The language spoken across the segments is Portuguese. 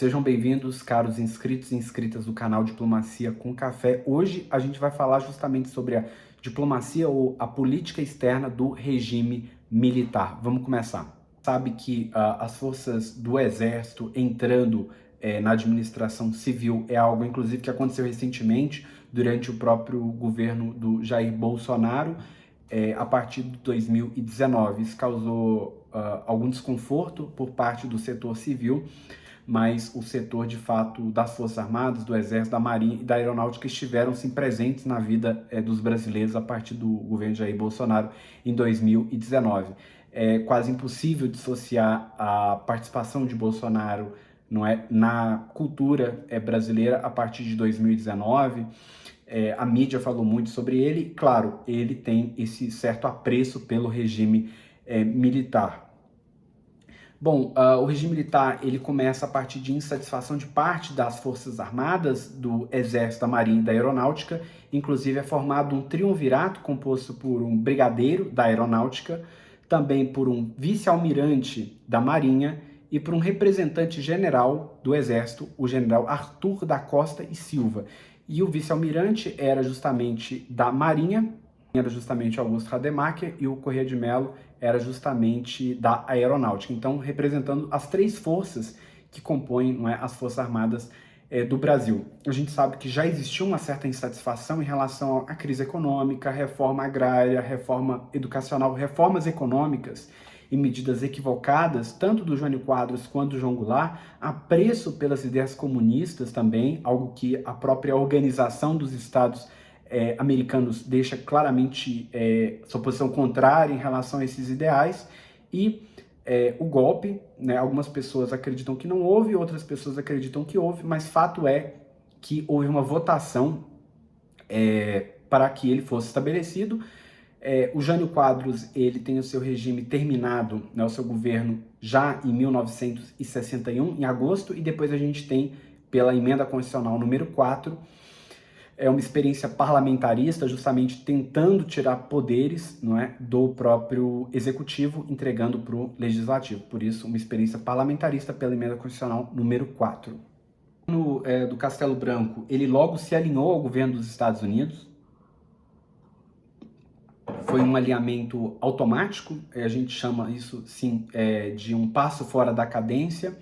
Sejam bem-vindos, caros inscritos e inscritas do canal Diplomacia com Café. Hoje a gente vai falar justamente sobre a diplomacia ou a política externa do regime militar. Vamos começar. Sabe que as forças do Exército entrando na administração civil é algo, inclusive, que aconteceu recentemente durante o próprio governo do Jair Bolsonaro, a partir de 2019. Isso causou algum desconforto por parte do setor civil, mas o setor, de fato, das Forças Armadas, do Exército, da Marinha e da Aeronáutica estiveram, sim, presentes na vida dos brasileiros a partir do governo de Jair Bolsonaro em 2019. É quase impossível dissociar a participação de Bolsonaro, não é, na cultura brasileira a partir de 2019. A mídia falou muito sobre ele. Claro, ele tem esse certo apreço pelo regime militar. Bom, o regime militar ele começa a partir de insatisfação de parte das Forças Armadas, do Exército, da Marinha e da Aeronáutica. Inclusive é formado um triunvirato composto por um brigadeiro da Aeronáutica, também por um vice-almirante da Marinha e por um representante general do Exército, o general Arthur da Costa e Silva. E o vice-almirante era justamente da Marinha, era justamente Augusto Rademacher, e o Corrêa de Mello era justamente da Aeronáutica. Então, representando as três forças que compõem, não é, as Forças Armadas do Brasil. A gente sabe que já existiu uma certa insatisfação em relação à crise econômica, reforma agrária, reforma educacional, reformas econômicas e medidas equivocadas, tanto do Jânio Quadros quanto do João Goulart, apreço pelas ideias comunistas também, algo que a própria Organização dos Estados americanos deixa claramente sua posição contrária em relação a esses ideais, e o golpe, né, algumas pessoas acreditam que não houve, outras pessoas acreditam que houve, mas fato é que houve uma votação para que ele fosse estabelecido. O Jânio Quadros ele tem o seu regime terminado, né, o seu governo, já em 1961, em agosto, e depois a gente tem, pela emenda constitucional número 4, uma experiência parlamentarista, justamente tentando tirar poderes, não é, do próprio executivo, entregando para o legislativo. Por isso, uma experiência parlamentarista pela emenda constitucional número 4. Do Castelo Branco, ele logo se alinhou ao governo dos Estados Unidos. Foi um alinhamento automático, a gente chama isso, sim, de um passo fora da cadência,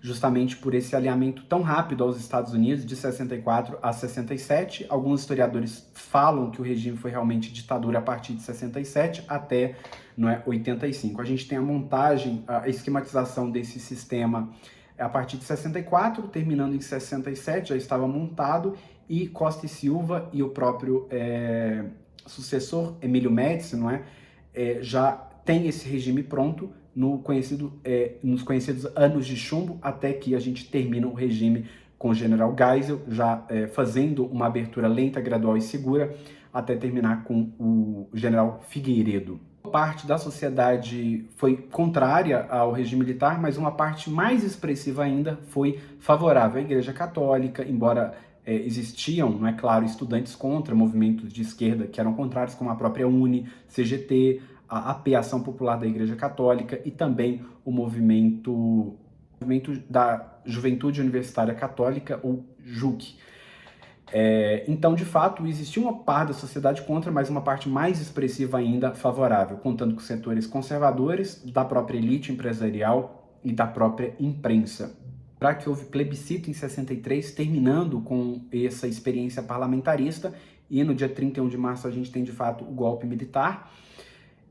justamente por esse alinhamento tão rápido aos Estados Unidos, de 64 a 67. Alguns historiadores falam que o regime foi realmente ditadura a partir de 67 até 85. A gente tem a montagem, a esquematização desse sistema a partir de 64, terminando em 67, já estava montado, e Costa e Silva e o próprio sucessor, Emílio Médici, já tem esse regime pronto, nos conhecidos anos de chumbo, até que a gente termina o regime com o general Geisel, já fazendo uma abertura lenta, gradual e segura, até terminar com o general Figueiredo. Parte da sociedade foi contrária ao regime militar, mas uma parte mais expressiva ainda foi favorável à Igreja Católica, embora existiam, não é claro, estudantes contra, movimentos de esquerda que eram contrários, como a própria UNE, CGT, a AP, Ação Popular da Igreja Católica, e também o movimento da Juventude Universitária Católica, ou JUC. Então, de fato, existia uma parte da sociedade contra, mas uma parte mais expressiva ainda favorável, contando com setores conservadores, da própria elite empresarial e da própria imprensa. Para que houve plebiscito em 63, terminando com essa experiência parlamentarista, e no dia 31 de março a gente tem, de fato, o golpe militar,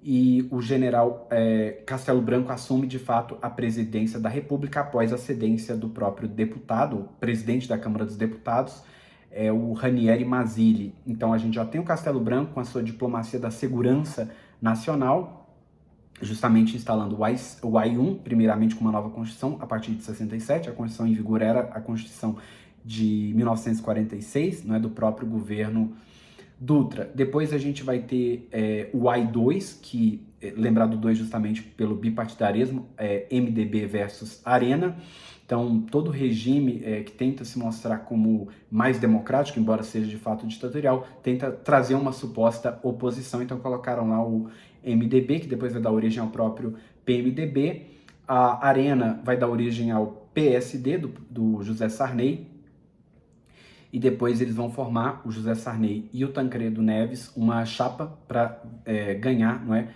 e o general Castelo Branco assume, de fato, a presidência da República após a cedência do próprio deputado, o presidente da Câmara dos Deputados, o Ranieri Mazzilli. Então a gente já tem o Castelo Branco com a sua diplomacia da segurança nacional, justamente instalando o AI-1, primeiramente com uma nova Constituição, a partir de 67, a Constituição em vigor era a Constituição de 1946, do próprio governo Dutra. Depois a gente vai ter o AI-2, que, lembrado 2 justamente pelo bipartidarismo, MDB versus Arena. Então, todo regime que tenta se mostrar como mais democrático, embora seja de fato ditatorial, tenta trazer uma suposta oposição. Então, colocaram lá o MDB, que depois vai dar origem ao próprio PMDB. A Arena vai dar origem ao PSD, do José Sarney, e depois eles vão formar, o José Sarney e o Tancredo Neves, uma chapa para ganhar, não é?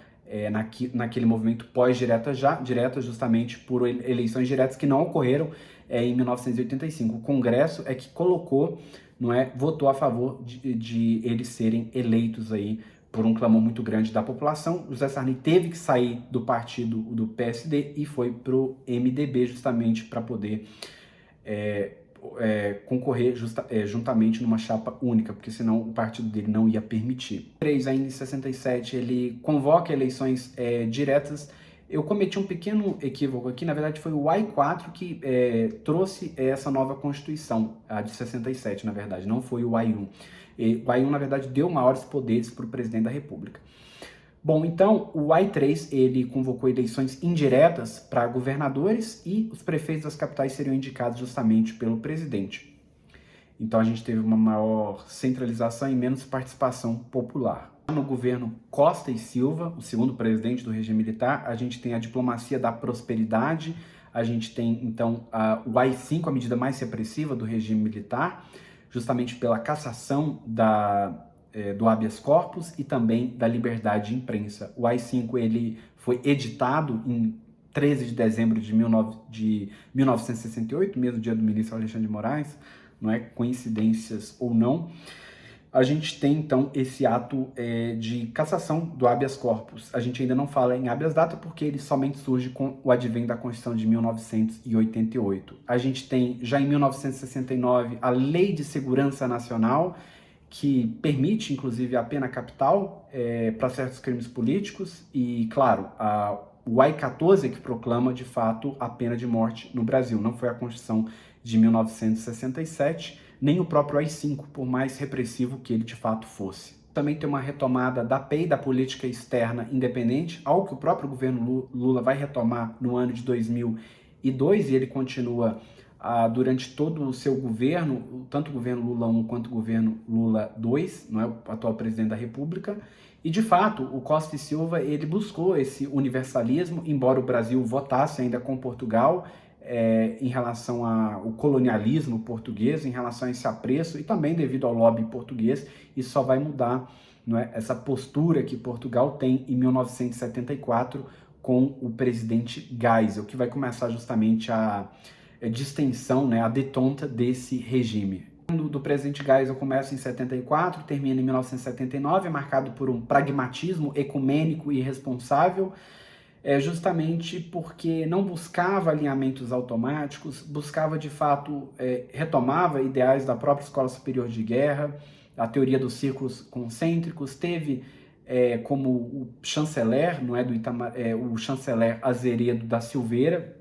Naquele movimento pós-direta direta, justamente por eleições diretas que não ocorreram em 1985. O Congresso é que colocou, não é, votou a favor de eles serem eleitos aí por um clamor muito grande da população. José Sarney teve que sair do partido do PSD e foi para o MDB justamente para poder concorrer juntamente numa chapa única, porque senão o partido dele não ia permitir. Ainda em 67, ele convoca eleições diretas. Eu cometi um pequeno equívoco aqui, na verdade foi o AI-4 que trouxe essa nova Constituição, a de 67, na verdade, não foi o AI-1. O AI-1, na verdade, deu maiores poderes para o presidente da República. Bom, então, o AI-3, ele convocou eleições indiretas para governadores e os prefeitos das capitais seriam indicados justamente pelo presidente. Então, a gente teve uma maior centralização e menos participação popular. No governo Costa e Silva, o segundo presidente do regime militar, a gente tem a diplomacia da prosperidade, a gente tem, então, o AI-5, a medida mais repressiva do regime militar, justamente pela cassação do habeas corpus e também da liberdade de imprensa. O AI-5 ele foi editado em 13 de dezembro de 1968, mesmo dia do ministro Alexandre de Moraes, não é coincidências ou não. A gente tem, então, esse ato de cassação do habeas corpus. A gente ainda não fala em habeas data porque ele somente surge com o advento da Constituição de 1988. A gente tem, já em 1969, a Lei de Segurança Nacional, que permite, inclusive, a pena capital para certos crimes políticos e, claro, o AI-14 que proclama, de fato, a pena de morte no Brasil. Não foi a Constituição de 1967, nem o próprio AI-5, por mais repressivo que ele, de fato, fosse. Também tem uma retomada da PEI, da política externa independente, algo que o próprio governo Lula vai retomar no ano de 2002, e ele continua durante todo o seu governo, tanto o governo Lula I quanto o governo Lula II, não é, o atual presidente da República, e de fato o Costa e Silva ele buscou esse universalismo, embora o Brasil votasse ainda com Portugal em relação ao colonialismo português, em relação a esse apreço e também devido ao lobby português, isso só vai mudar, não é, essa postura que Portugal tem em 1974 com o presidente Geisel, que vai começar justamente a distensão, né, a detonta desse regime. Do presidente Geisel começa em 74, termina em 1979, é marcado por um pragmatismo ecumênico e responsável, justamente porque não buscava alinhamentos automáticos, buscava de fato, retomava ideais da própria Escola Superior de Guerra, a teoria dos círculos concêntricos, teve como o chanceler, não é, o chanceler Azeredo da Silveira.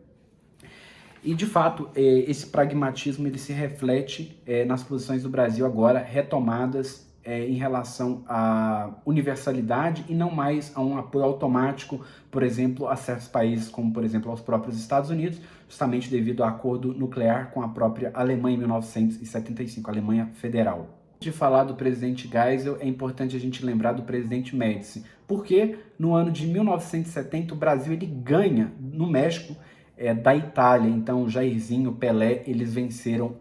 E, de fato, esse pragmatismo ele se reflete nas posições do Brasil agora retomadas em relação à universalidade e não mais a um apoio automático, por exemplo, a certos países, como, por exemplo, aos próprios Estados Unidos, justamente devido ao acordo nuclear com a própria Alemanha em 1975, a Alemanha Federal. De falar do presidente Geisel, é importante a gente lembrar do presidente Médici, porque no ano de 1970 o Brasil ele ganha no México da Itália. Então Jairzinho, Pelé, eles venceram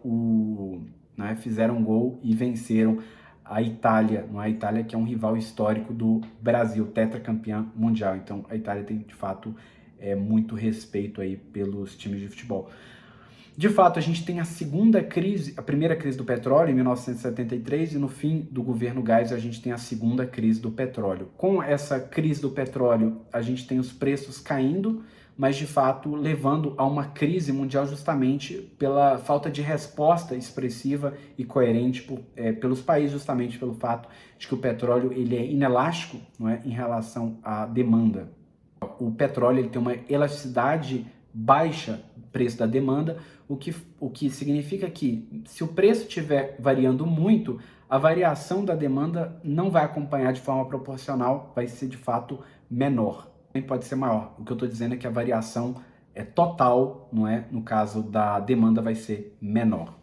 né, fizeram um gol e venceram a Itália, não é? A Itália que é um rival histórico do Brasil, tetracampeã mundial. Então a Itália tem de fato muito respeito aí pelos times de futebol. De fato, a gente tem a segunda crise, a primeira crise do petróleo em 1973 e no fim do governo Geisel a gente tem a segunda crise do petróleo. Com essa crise do petróleo, a gente tem os preços caindo, mas de fato levando a uma crise mundial justamente pela falta de resposta expressiva e coerente pelos países, justamente pelo fato de que o petróleo ele é inelástico, não é, em relação à demanda. O petróleo ele tem uma elasticidade baixa do preço da demanda, o que significa que se o preço estiver variando muito, a variação da demanda não vai acompanhar de forma proporcional, vai ser de fato menor. Pode ser maior. O que eu estou dizendo é que a variação é total, não é? No caso da demanda vai ser menor.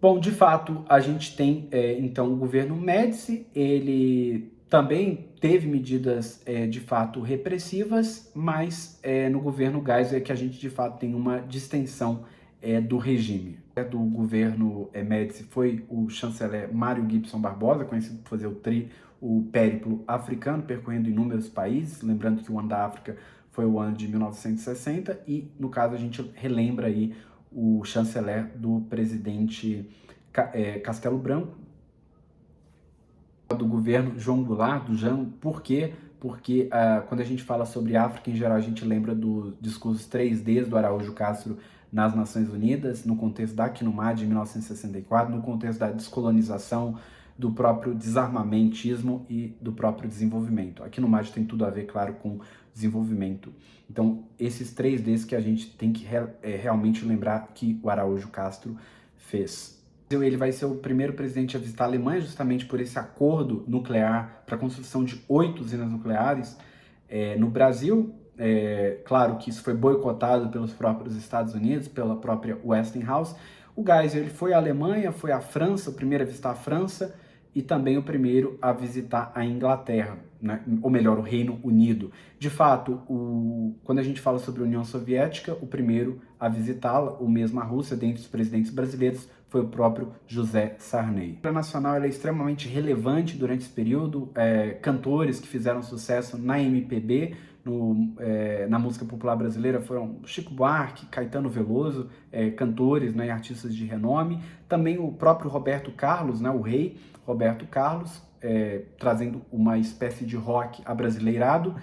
Bom, de fato, a gente tem então o governo Médici, ele também teve medidas de fato repressivas, mas no governo Geisel é que a gente de fato tem uma distensão do regime. Do governo Médici foi o chanceler Mário Gibson Barbosa, conhecido por fazer o périplo africano, percorrendo inúmeros países, lembrando que o ano da África foi o ano de 1960, e no caso a gente relembra aí o chanceler do presidente Castelo Branco, do governo João Goulart, por quê? Porque quando a gente fala sobre África em geral, a gente lembra dos discursos 3Ds do Araújo Castro nas Nações Unidas, no contexto da Quinumá de 1964, no contexto da descolonização, do próprio desarmamentismo e do próprio desenvolvimento. A Quinumá tem tudo a ver, claro, com desenvolvimento. Então, esses 3Ds que a gente tem que realmente lembrar que o Araújo Castro fez. Ele vai ser o primeiro presidente a visitar a Alemanha, justamente por esse acordo nuclear para a construção de 8 usinas nucleares no Brasil. Claro que isso foi boicotado pelos próprios Estados Unidos, pela própria Westinghouse. O Geisel ele foi à Alemanha, foi à França, o primeiro a visitar a França e também o primeiro a visitar a Inglaterra, né? Ou melhor, o Reino Unido. De fato, quando a gente fala sobre a União Soviética, o primeiro a visitá-la, ou mesmo a Rússia, dentre os presidentes brasileiros, foi o próprio José Sarney. A nacional é extremamente relevante durante esse período. Cantores que fizeram sucesso na MPB, na música popular brasileira, foram Chico Buarque, Caetano Veloso, cantores, né, e artistas de renome. Também o próprio Roberto Carlos, né, o rei Roberto Carlos, trazendo uma espécie de rock abrasileirado.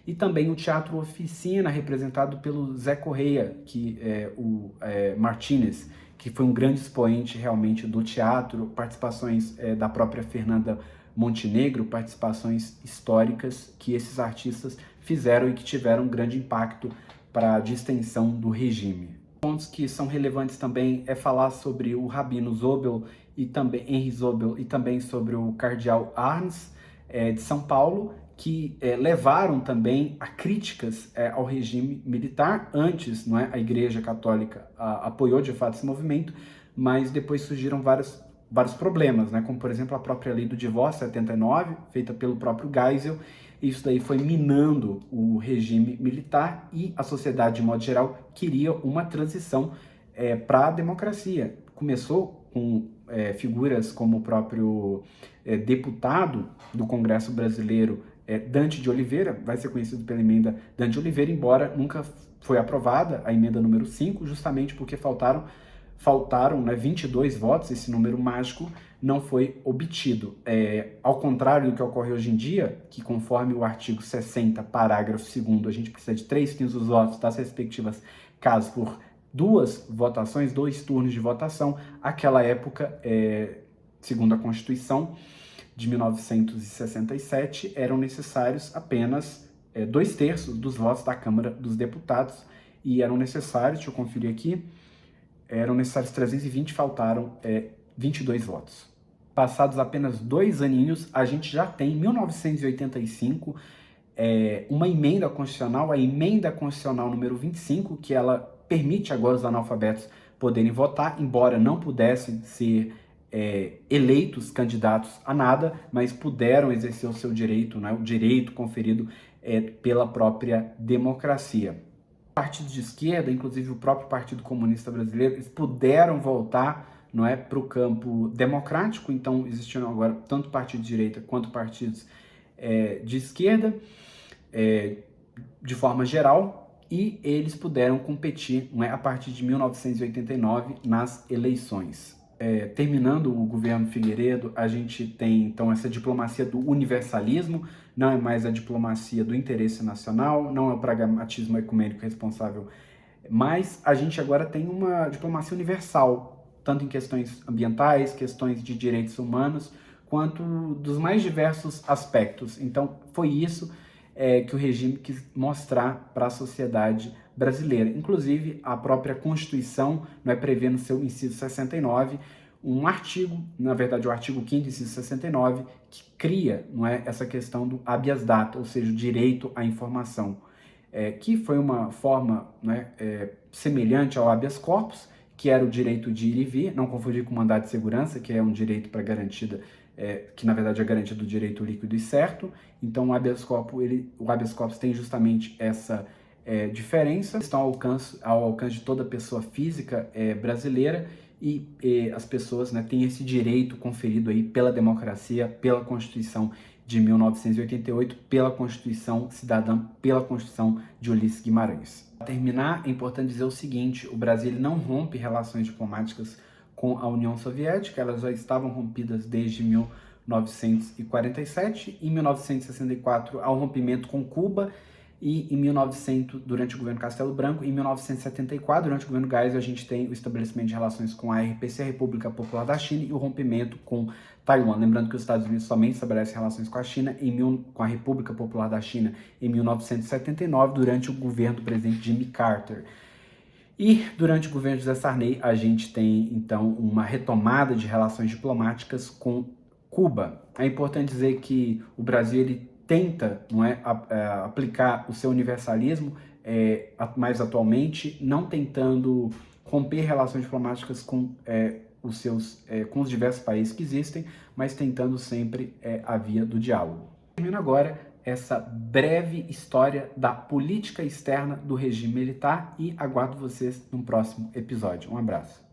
E também o Teatro Oficina, representado pelo Zé Correia, que é o Martínez, que foi um grande expoente realmente do teatro, participações da própria Fernanda Montenegro, participações históricas que esses artistas fizeram e que tiveram um grande impacto para a distensão do regime. Pontos que são relevantes também é falar sobre o Rabino Zobel e também Henri Zobel e também sobre o Cardeal Arns de São Paulo, que levaram também a críticas ao regime militar. Antes, não é, a Igreja Católica apoiou de fato esse movimento, mas depois surgiram vários problemas, né, como por exemplo a própria lei do divórcio 79, feita pelo próprio Geisel. Isso daí foi minando o regime militar e a sociedade, de modo geral, queria uma transição para a democracia. Começou com figuras como o próprio deputado do Congresso Brasileiro, Dante de Oliveira, vai ser conhecido pela emenda Dante de Oliveira, embora nunca foi aprovada a emenda número 5, justamente porque faltaram 22 votos, esse número mágico não foi obtido. Ao contrário do que ocorre hoje em dia, que conforme o artigo 60, parágrafo 2º, a gente precisa de 3/5 dos votos das respectivas casas por 2 votações, 2 turnos de votação. Aquela época, segundo a Constituição de 1967, eram necessários apenas 2/3 dos votos da Câmara dos Deputados, e eram necessários, deixa eu conferir aqui, eram necessários 320, faltaram 22 votos. Passados apenas 2 aninhos, a gente já tem, em 1985, uma emenda constitucional, a emenda constitucional número 25, que ela permite agora os analfabetos poderem votar, embora não pudessem ser eleitos candidatos a nada, mas puderam exercer o seu direito, né, o direito conferido pela própria democracia. Partidos de esquerda, inclusive o próprio Partido Comunista Brasileiro, eles puderam voltar, não é, para o campo democrático. Então existiram agora tanto partidos de direita quanto partidos de esquerda, de forma geral, e eles puderam competir, não é, a partir de 1989 nas eleições. Terminando o governo Figueiredo, a gente tem então essa diplomacia do universalismo, não é mais a diplomacia do interesse nacional, não é o pragmatismo ecumênico responsável, mas a gente agora tem uma diplomacia universal, tanto em questões ambientais, questões de direitos humanos, quanto dos mais diversos aspectos. Então foi isso que o regime quis mostrar para a sociedade brasileira. Inclusive, a própria Constituição prevê no seu inciso 69 um artigo, na verdade o artigo 5º, inciso 69, que cria, essa questão do habeas data, ou seja, o direito à informação, que foi uma forma semelhante ao habeas corpus, que era o direito de ir e vir, não confundir com o mandado de segurança, que é um direito para garantida, que na verdade é a garantia do direito líquido e certo. Então o habeas corpus tem justamente diferenças estão ao alcance de toda pessoa física brasileira e as pessoas, né, têm esse direito conferido aí pela democracia, pela Constituição de 1988, pela Constituição Cidadã, pela Constituição de Ulisses Guimarães. Para terminar, é importante dizer o seguinte: o Brasil não rompe relações diplomáticas com a União Soviética, elas já estavam rompidas desde 1947, em 1964 há um rompimento com Cuba, e em 1900, durante o governo Castelo Branco, em 1974, durante o governo Geisel, a gente tem o estabelecimento de relações com a RPC, a República Popular da China, e o rompimento com Taiwan. Lembrando que os Estados Unidos somente estabelecem relações com a China, com a República Popular da China, em 1979, durante o governo do presidente Jimmy Carter. E durante o governo de José Sarney, a gente tem, então, uma retomada de relações diplomáticas com Cuba. É importante dizer que o Brasil ele tenta, não é, aplicar o seu universalismo mais atualmente, não tentando romper relações diplomáticas com com os diversos países que existem, mas tentando sempre a via do diálogo. Termino agora essa breve história da política externa do regime militar e aguardo vocês no próximo episódio. Um abraço.